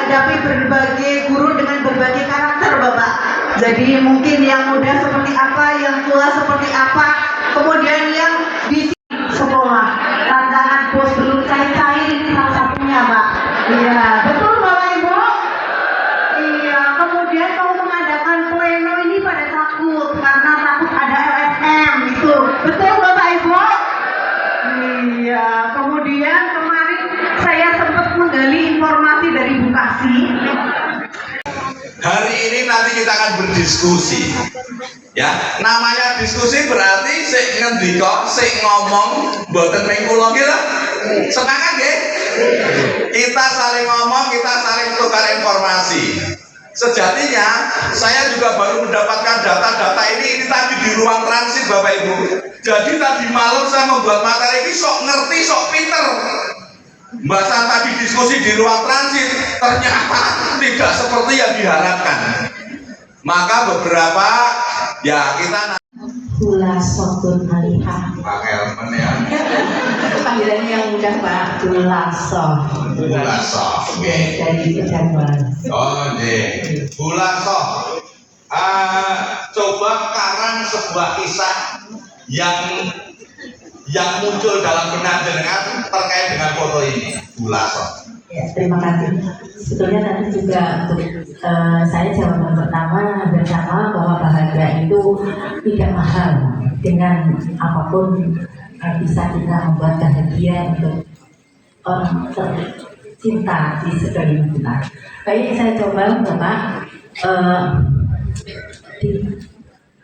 menghadapi berbagai guru dengan berbagai karakter Bapak. Jadi mungkin yang muda seperti apa, yang tua seperti apa, kemudian yang di sekolah tantangan bos belum cair-cair ini salah satunya Pak. Iya betul Bapak Ibu. Iya, kemudian mau mengadakan pleno ini pada takut karena takut ada LSM itu. Betul Bapak Ibu? Iya, kemudian kemarin saya sempat menggali informasi dari Bukasi. Hari ini nanti kita akan berdiskusi. Ya, namanya diskusi berarti sik ngendika, sik ngomong mboten ning kula nggih lho. Semangat nggih. Kita saling ngomong, kita saling tukar informasi. Sejatinya saya juga baru mendapatkan data-data ini tadi di ruang transit Bapak Ibu. Jadi tadi malam saya membuat materi ini sok ngerti, sok pinter. Bahasa tadi diskusi di ruang transit ternyata tidak seperti yang diharapkan. Maka beberapa ya kita Bulasotun Alihah. Pak Elmen ya. Panggilannya yang mudah Pak. Bulaso. Oke. Dari Pejabat. Oh nggih. Bulaso. Coba karang sebuah kisah yang muncul dalam benak jenengan terkait dengan foto ini. Bulaso. Ya, terima kasih. Sebetulnya tadi juga untuk saya jawaban pertama bersama bahwa bahagia itu tidak mahal. Dengan apapun bisa kita membuat bahagia untuk orang tercinta di sekeliling kita. Baik, saya coba Bapak di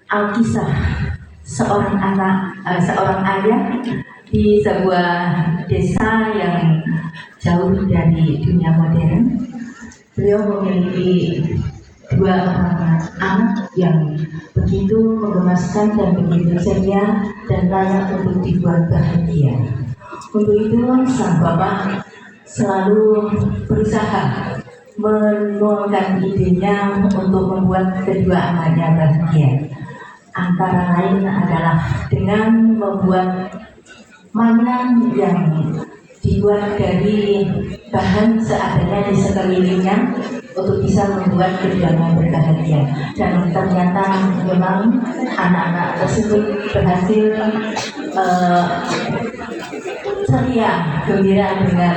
Alkisah seorang ayah di sebuah desa yang jauh dari dunia modern. Beliau memiliki dua orang anak yang begitu menggemaskan dan begitu ceria dan layak untuk dibuat bahagia. Untuk itu sang bapak selalu berusaha menuangkan idenya untuk membuat kedua anaknya bahagia. Antara lain adalah dengan membuat mainan yang dibuat dari bahan seadanya di sekelilingnya untuk bisa membuat keduanya berbahagia. Dan ternyata memang anak-anak tersebut berhasil ceria, gembira dengan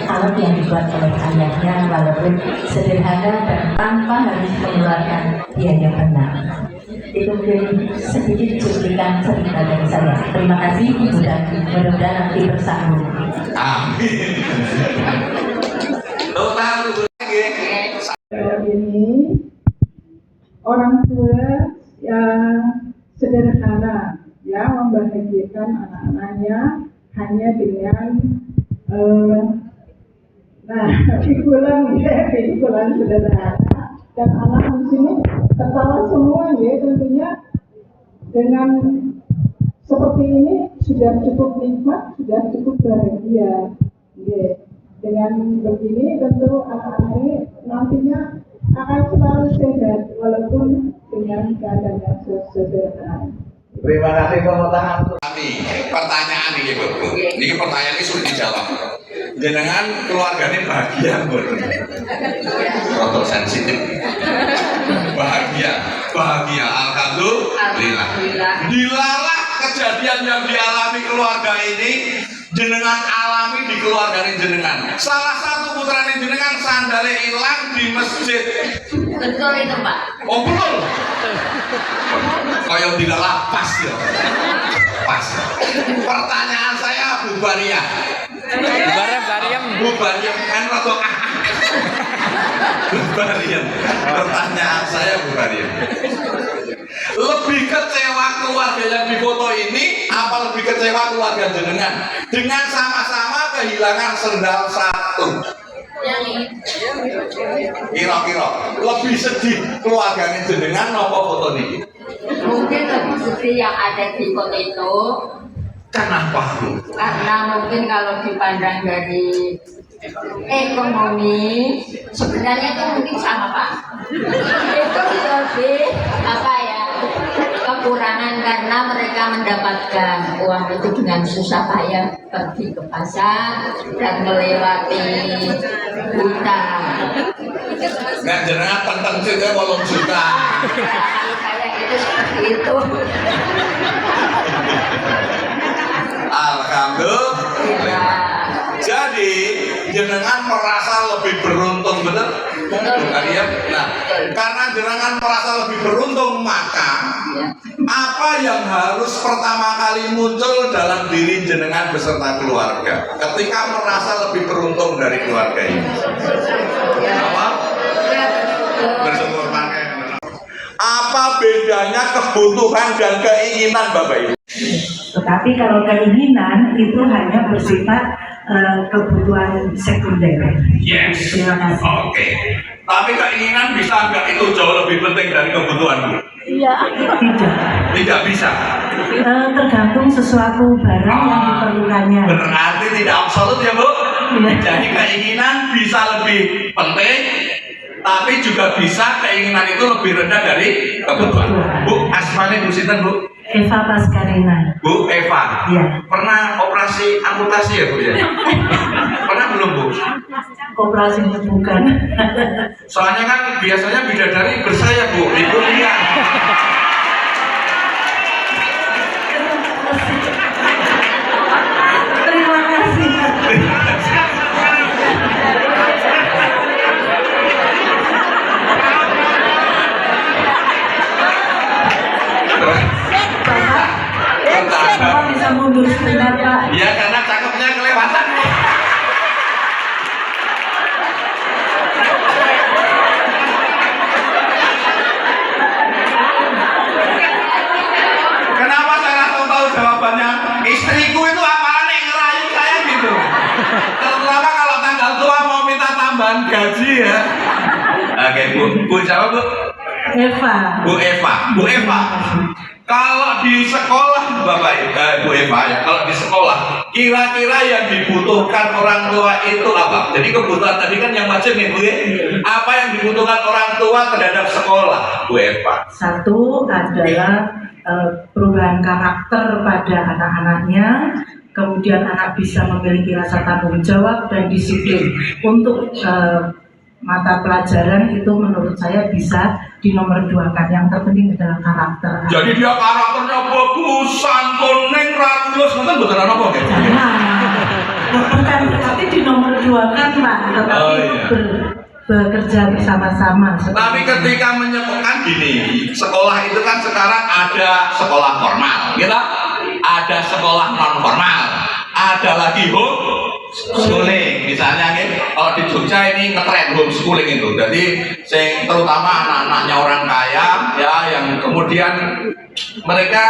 alat yang dibuat oleh ayahnya, walaupun sederhana dan tanpa harus mengeluarkan biaya benar. Itu menjadi sedikit cuplikan cerita dari saya. Terima kasih, mudah-mudahan nanti bersambung. Amin. Ini orang tua yang sederhana, ya, membahagiakan anak-anaknya hanya dengan pikulan sederhana, dan anak di sini tertawa semua ya, tentunya dengan seperti ini sudah cukup nikmat, sudah cukup bahagia ya. Dengan begini tentu anak-anak ini nantinya akan selalu sehat walaupun dengan keadaan yang sederhana. Terima kasih tepuk tangan untuk kami. Pertanyaan ini Bu. Ini pertanyaan ini sulit dijawab. Jenengan keluarganya bahagia Bu. Rotor sensitif. Bahagia. Alhamdulillah. Dilalah kejadian yang dialami keluarga ini, jenengan alami di keluarga jenengan. Salah satu putra jenengan sandalnya hilang di masjid. Betul itu Pak. Oh betul. Kayak dilalah pas ya. Pas. Pertanyaan saya Bu Baria. Bu Baria kan rotok. Bu Baria. Pertanyaan saya Bu Baria. Lebih kecewa keluarga yang di foto ini apa lebih kecewa keluarga jenengan dengan sama-sama kehilangan sendal satu? Kira-kira lebih sedih keluarganya jenengan apa foto ini? Mungkin lebih sedih yang ada di foto itu. Kenapa Bu? Karena mungkin kalau dipandang dari ekonomi sebenarnya itu mungkin sama Pak. Itu lebih apa ya, kekurangan karena mereka mendapatkan uang itu dengan susah payah, pergi ke pasar dan melewati hutan. Nggak jenengan tentang juga 8 juta. Kalau saya itu seperti itu. Alhamdulillah. Jadi jenengan merasa lebih beruntung, bener? Bukan ya? Nah, karena jenengan merasa lebih beruntung, maka apa yang harus pertama kali muncul dalam diri jenengan beserta keluarga ketika merasa lebih beruntung dari keluarga ini? Apa? Bersyukur pakai. Apa bedanya kebutuhan dan keinginan, Bapak Ibu? Tetapi kalau keinginan itu hanya bersifat kebutuhan sekunder. Yes. Terima kasih. Oke. Tapi keinginan bisa nggak itu jauh lebih penting dari kebutuhan, Bu? Iya. Tidak. Tidak bisa. Tergantung sesuatu barang yang diperlukannya. Berarti tidak absolut ya, Bu? Iya. Jadi keinginan bisa lebih penting, tapi juga bisa keinginan itu lebih rendah dari kebutuhan. Bu, asmane Bu sinten, Bu? Eva Paskarina. Bu Eva. Iya. Pernah operasi amputasi ya, Bu ya? Pernah belum, Bu? Operasinya bukan. Soalnya kan biasanya bidadari bersayap, Bu. Itu iya. Terima kasih. Bapak bisa mundur sebentar, Pak. Ya karena cakepnya kelewatan. Kenapa saya langsung tahu jawabannya? Istriku itu apaan nih ngerayu saya gitu. Terutama kalau tanggal tua mau minta tambahan gaji ya. Oke, Bu siapa, Bu? Eva. Bu Eva. Kalau di sekolah, Bu Eva ya, kalau di sekolah, kira-kira yang dibutuhkan orang tua itu apa? Jadi kebutuhan tadi kan yang wajib nih, Bu ya. Apa yang dibutuhkan orang tua terhadap sekolah, Bu Eva? Satu adalah perubahan karakter pada anak-anaknya, kemudian anak bisa memiliki rasa tanggung jawab dan disiplin. Untuk mata pelajaran itu menurut saya bisa dinomor-2kan. Yang terpenting adalah karakter. Jadi dia karakternya bagus, santun, neng, radius, nanti beneran apa ya? Bukan berarti dinomor-2kan, Pak, tetapi bekerja bersama-sama. Tapi ketika menyebutkan gini, sekolah itu kan sekarang ada sekolah formal, gitu? Ada sekolah non formal, ada lagi homeschooling. Misalnya nih, kalau di Jogja ini ngetren homeschooling itu. Jadi, terutama anak-anaknya orang kaya, ya, yang kemudian mereka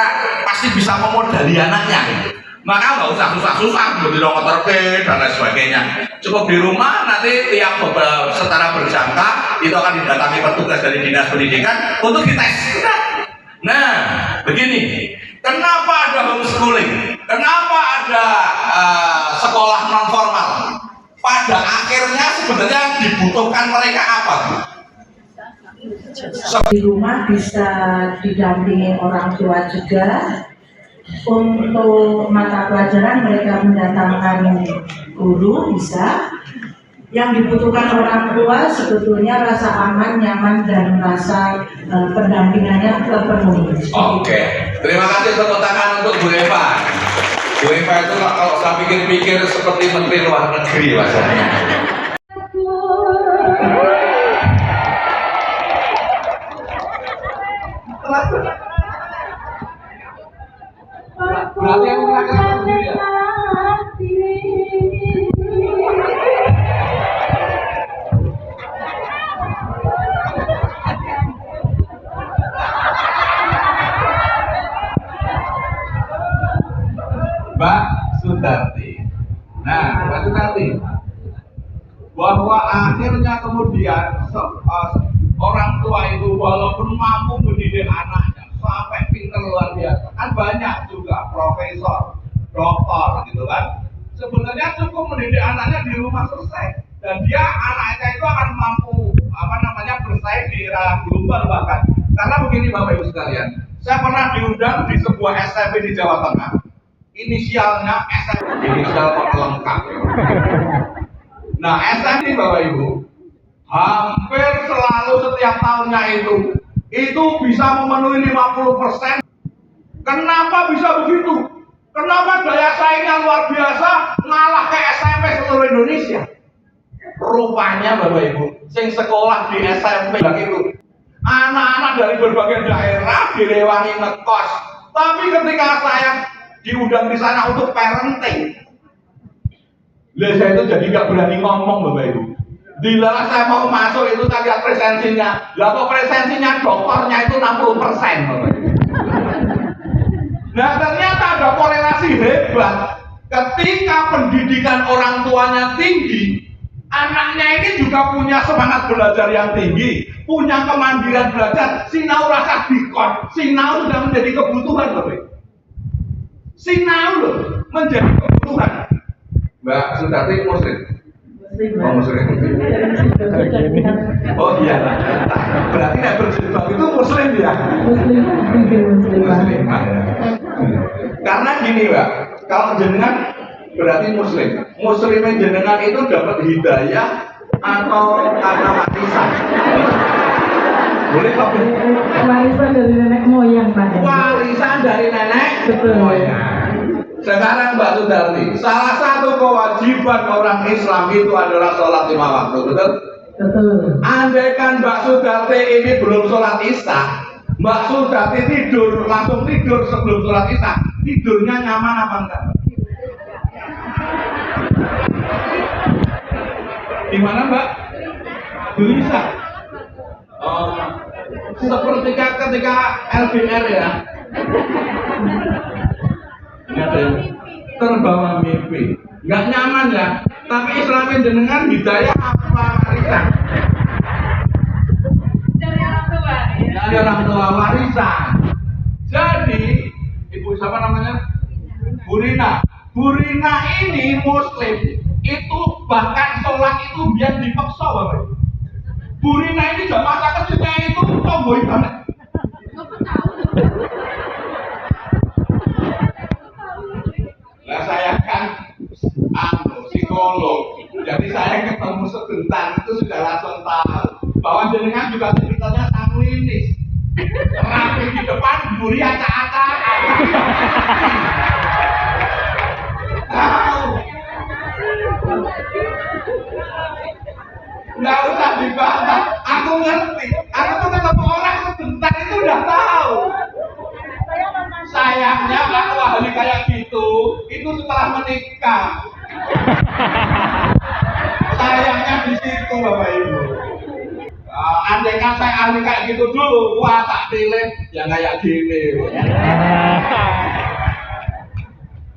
pasti bisa memodali anaknya. Gitu. Maka nggak usah susah-susah beli ngeterke dan lain sebagainya. Cukup di rumah nanti tiap setara berjangka itu akan didatangi petugas dari dinas pendidikan untuk dites. Nah, begini, kenapa ada homeschooling? Kenapa ada sekolah non formal? Pada akhirnya sebenarnya yang dibutuhkan mereka apa, Bu? Di rumah bisa didampingi orang tua juga. Untuk mata pelajaran mereka mendatangkan guru bisa. Yang dibutuhkan orang tua sebetulnya rasa aman, nyaman, dan rasa pendampingannya terpenuhi. Oke, terima kasih tepuk tangan untuk Bu Eva. Bu Eva itu kalau saya pikir-pikir seperti Menteri Luar Negeri rasanya. Berarti yang terakhir sendiri ya? Mbak Sudarti. Nah, Mbak Sudarti, bahwa akhirnya kemudian orang tua itu walaupun mampu mendidik anaknya sampai pintar luar biasa, kan banyak juga profesor, doktor gitu kan. Sebenarnya cukup mendidik anaknya di rumah selesai, dan dia anaknya itu akan mampu bersaing di era global bahkan. Karena begini Bapak Ibu sekalian, saya pernah diundang di sebuah SMP di Jawa Tengah. Inisialnya SMP, inisial kok lengkap. Nah SMP Bapak Ibu hampir selalu setiap tahunnya itu bisa memenuhi 50%. Kenapa bisa begitu? Kenapa daya saingnya luar biasa, ngalah ke SMP seluruh Indonesia? Rupanya Bapak Ibu, sing sekolah di SMP itu anak-anak dari berbagai daerah direwangi ngekos. Tapi ketika saya diundang di sana untuk parenting, saya itu jadi nggak berani ngomong Bapak Ibu. Dilarang saya mau masuk itu tak lihat presensinya. Lah kok presensinya dokternya itu 60% Bapak Ibu. Nah ternyata ada korelasi hebat. Ketika pendidikan orang tuanya tinggi, anaknya ini juga punya semangat belajar yang tinggi, punya kemandirian belajar. Sinau rasa dikon, sinau sudah menjadi kebutuhan Bapak. Sinau loh menjadi kebutuhan. Mbak Sudarti Muslim. Oh Muslim. Oh iya. Berarti yang berjilbab itu Muslim ya. Muslim. Karena gini Mbak, kalau jenengan berarti Muslim. Muslimnya jenengan itu dapat hidayah atau karena warisan? Boleh Pak? Warisan dari nenek moyang Pak. Warisan dari nenek moyang. Sekarang Mbak Sudarti, salah satu kewajiban orang Islam itu adalah sholat 5 waktu, betul? Betul. Andaikan Mbak Sudarti ini belum sholat isya, Mbak Sudarti tidur, langsung tidur sebelum sholat isya, tidurnya nyaman apa enggak? Gimana Mbak? Bisa. Oh, seperti ketika LDR ya. Ada yang terbawa mimpi, nggak nyaman ya. Tapi Islamin jenengan hidayah apa warisan? Dari orang tua. Dari orang tua warisan. Jadi ibu siapa namanya? Burina. Burina ini Muslim. Itu bahkan sholat itu biar dipaksa Bapak. Burina ini jam masa kecilnya itu tomboy banget. Nah saya kan psikolog, jadi saya ketemu sebentar itu sudah langsung tahu bahwa jenengan juga ceritanya sanguinis, rapi di depan, buri acak-acak. Tahu? Nggak usah dibantah, aku ngerti. Aku tuh ketemu orang sebentar itu udah tahu. Sayangnya aku ahli kayak gitu, itu setelah menikah. Sayangnya di situ Bapak Ibu. Andaikan saya ahli kayak gitu dulu, wah tak pilih yang kayak gini.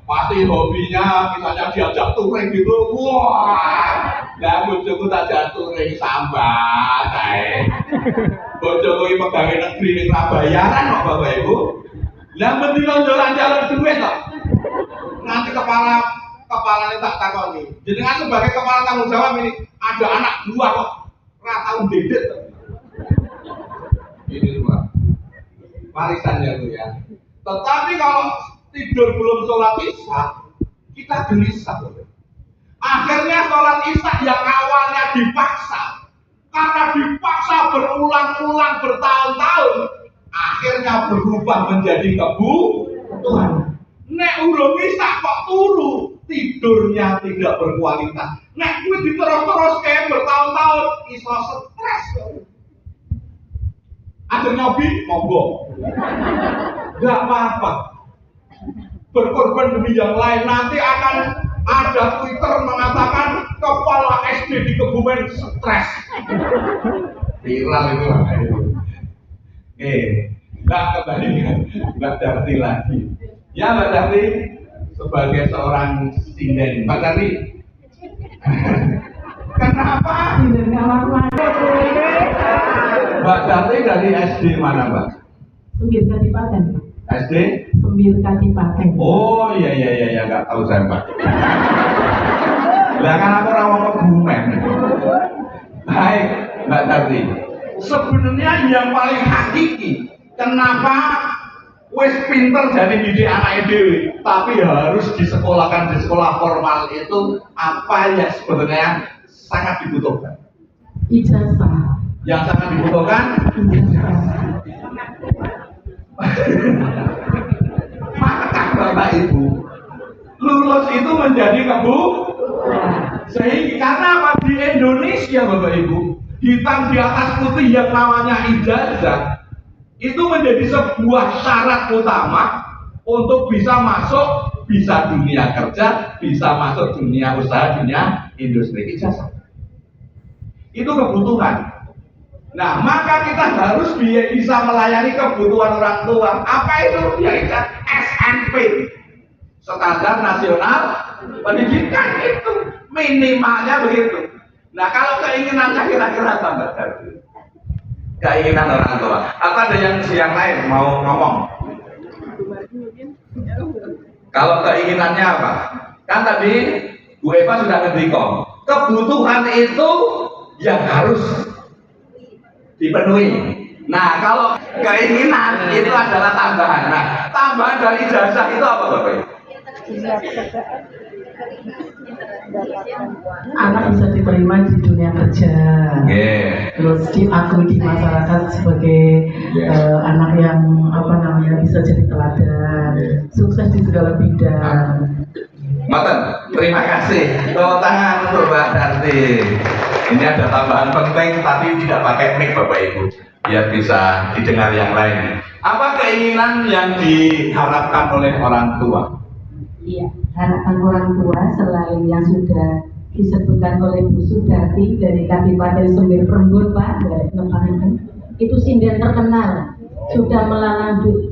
Pasti hobinya misalnya diajak touring gitu, wah, dan bojoku tak ajak touring sambat, bojoku ini pegawai negeri ini bayaran kok Bapak Ibu. Lah mendino jalan-jalan duit kok. Nanti kepalanya tak takoni. Jenengan sebagai kepala tanggung jawab ini ada anak dua kok ora tau dedet. Ini semua warisannya itu ya. Tetapi kalau tidur belum sholat isya, kita gelisah. Akhirnya sholat isya yang awalnya dipaksa, karena dipaksa berulang-ulang bertahun-tahun, akhirnya berubah menjadi kebutuhan. Nek urung isya kok turu, tidurnya tidak berkualitas. Nek kuwi diterus-terus kayak bertahun-tahun, iso stres. Akhirnya monggo. Gak apa-apa. Berkorban demi yang lain. Nanti akan ada Twitter mengatakan kepala SD di Kebumen stres. Viral itu lah. Nggak kembali Mbak Darti lagi. Ya Mbak Darti sebagai seorang sinden. Mbak Darti. Kenapa? Mbak Darti dari SD mana Mbak? Sembir Kadipaten. SD? Sembir Kadipaten. Oh iya nggak tahu saya Mbak. Lah kan aku rawang Kebumen. Baik Mbak Darti. Sebenarnya yang paling hakiki, kenapa wis pinter jadi didik anak dewe, tapi harus disekolahkan di sekolah formal itu apa yang sebenarnya sangat dibutuhkan? ijazah. Yang sangat dibutuhkan maka Bapak Ibu lulus itu menjadi sehingga karena apa di Indonesia Bapak Ibu hitam di atas putih yang namanya ijazah itu menjadi sebuah syarat utama untuk bisa masuk bisa dunia kerja, bisa masuk dunia usaha, dunia industri. Ijazah itu kebutuhan. Nah, maka kita harus bisa melayani kebutuhan orang tua. Apa itu? Yaitu SMP, Standar Nasional Pendidikan, itu minimalnya begitu. Nah, kalau keinginannya kira-kira apa Mbak Darwi? Keinginan orang tua. Apa ada yang lain mau ngomong? Kalau keinginannya apa? Kan tadi Bu Eva sudah ngendikon. Kebutuhan itu yang harus dipenuhi. Nah, kalau keinginan itu adalah tambahan. Nah, tambahan dari ijazah itu apa Bapak Ibu? Anak bisa diterima di dunia kerja, terus diakui di masyarakat sebagai anak yang bisa jadi teladan, sukses di segala bidang. Maten, terima kasih. Tepuk tangan untuk Mbak Darti. Ini ada tambahan penting tapi tidak pakai mic Bapak Ibu, biar bisa didengar yang lain. Apa keinginan yang diharapkan oleh orang tua? Iya, harapan orang tua selain yang sudah disebutkan oleh Bu Sudarti dari Kabupaten Sumber Prembun Pak, dari Nepangan, itu sinden terkenal, sudah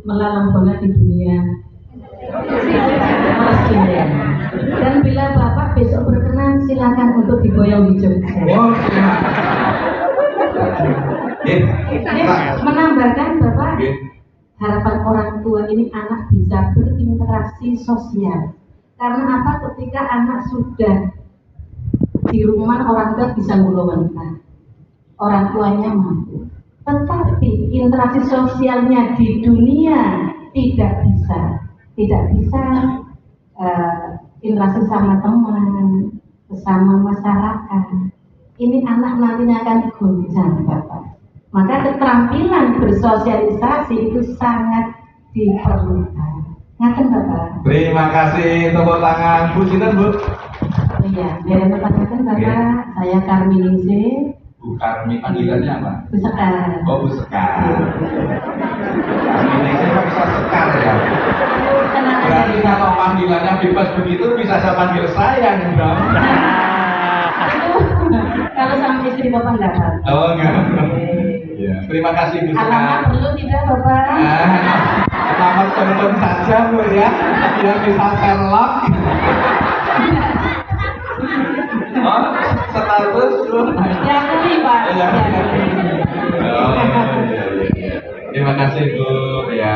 melalang banget di dunia sinden. Dan bila Bapak besok berkenan, silakan untuk diboyong di Jogja. Menambahkan Bapak, harapan orang tua ini anak bisa berinteraksi sosial. Karena apa? Ketika anak sudah di rumah, orang tua bisa ngulungan, orang tuanya mampu. Tetapi interaksi sosialnya di dunia tidak bisa interaksi sama teman, bersama masyarakat. Ini anak nantinya akan goncang Bapak. Maka keterampilan bersosialisasi itu sangat diperlukan. Ngaten Bapak. Terima kasih, tepuk tangan. Bu, sinten Bu? Oh iya, dari pertanyaan Bapak, saya Karminingsih. Bu Karmi, panggilannya apa? Bu Sekar. Oh, Bu Sekar. Karminingsih kok bisa Sekar ya? Berarti kalau panggilannya bebas begitu bisa saya panggil sayang dong. Kalau sama istri Bapak enggak apa. Oh enggak. Ya, terima kasih Bu Sekar. Alamat perlu tidak Bapak? Alamat telepon saja Bu ya, biar bisa Sherlock. Oh, status Bu. Ya, ini Pak. Ya. Oh, iya. Terima kasih Bu ya.